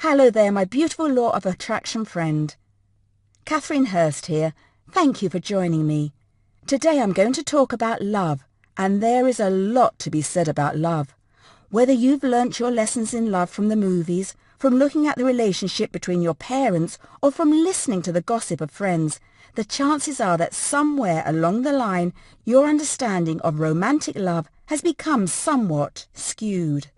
Hello there, my beautiful law of attraction friend. Katherine Hurst here. Thank you for joining me. Today I'm going to talk about love, and there is a lot to be said about love. Whether you've learnt your lessons in love from the movies, from looking at the relationship between your parents, or from listening to the gossip of friends, the chances are that somewhere along the line your understanding of romantic love has become somewhat skewed.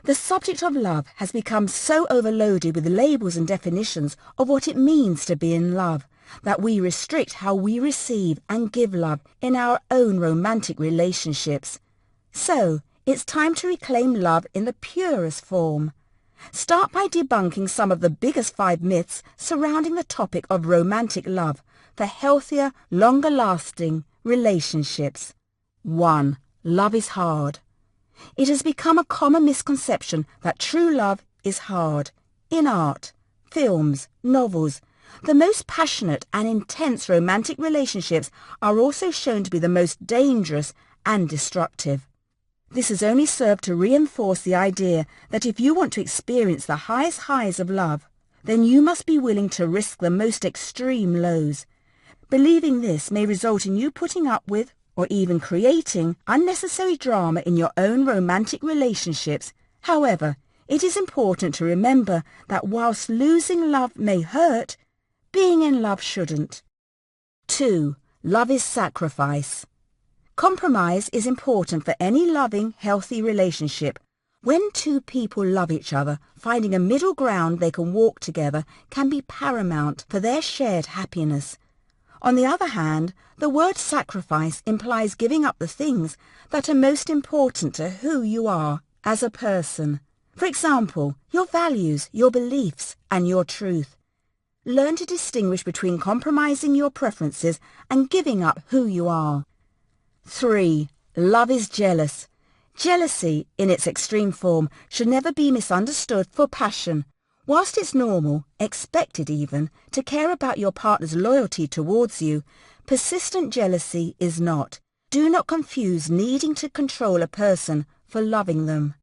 The subject of love has become so overloaded with labels and definitions of what it means to be in love that we restrict how we receive and give love in our own romantic relationships. So, it's time to reclaim love in the purest form. Start by debunking some of the biggest 5 myths surrounding the topic of romantic love for healthier, longer-lasting relationships. 1. Love is hard. It has become a common misconception that true love is hard. In art, films, novels, the most passionate and intense romantic relationships are also shown to be the most dangerous and destructive. This has only served to reinforce the idea that if you want to experience the highest highs of love, then you must be willing to risk the most extreme lows. Believing this may result in you putting up with or even creating unnecessary drama in your own romantic relationships. However, it is important to remember that whilst losing love may hurt, being in love shouldn't. 2. Love is sacrifice. Compromise is important for any loving, healthy relationship. When 2 people love each other, finding a middle ground they can walk together can be paramount for their shared happiness. On the other hand, the word sacrifice implies giving up the things that are most important to who you are as a person. For example, your values, your beliefs, and your truth. Learn to distinguish between compromising your preferences and giving up who you are. 3. Love is jealous. Jealousy, in its extreme form, should never be misunderstood for passion. Whilst it's normal, expected even, to care about your partner's loyalty towards you, persistent jealousy is not. Do not confuse needing to control a person for loving them.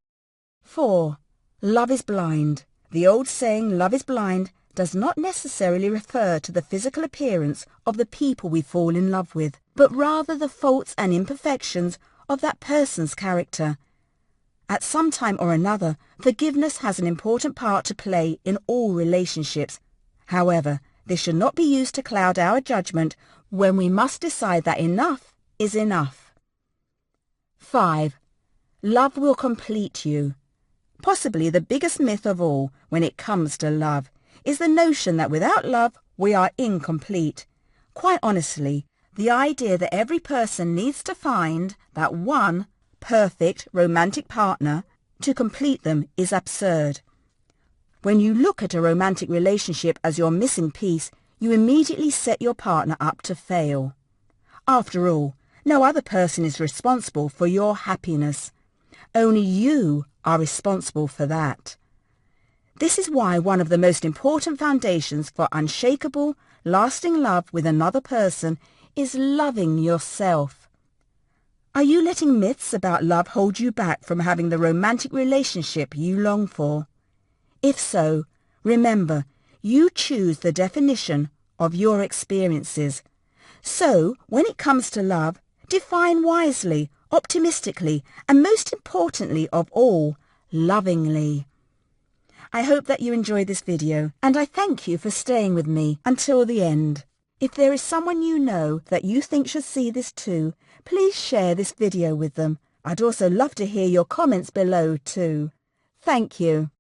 4. Love is blind. The old saying, love is blind, does not necessarily refer to the physical appearance of the people we fall in love with, but rather the faults and imperfections of that person's character. At some time or another, forgiveness has an important part to play in all relationships. However, this should not be used to cloud our judgment when we must decide that enough is enough. 5. Love will complete you. Possibly the biggest myth of all when it comes to love is the notion that without love we are incomplete. Quite honestly, the idea that every person needs to find that one perfect romantic partner to complete them is absurd. When you look at a romantic relationship as your missing piece, you immediately set your partner up to fail. After all, no other person is responsible for your happiness. Only you are responsible for that. This is why one of the most important foundations for unshakable, lasting love with another person is loving yourself. Are you letting myths about love hold you back from having the romantic relationship you long for? If so, remember, you choose the definition of your experiences. So, when it comes to love, define wisely, optimistically, and most importantly of all, lovingly. I hope that you enjoyed this video, and I thank you for staying with me until the end. If there is someone you know that you think should see this too, please share this video with them. I'd also love to hear your comments below too. Thank you.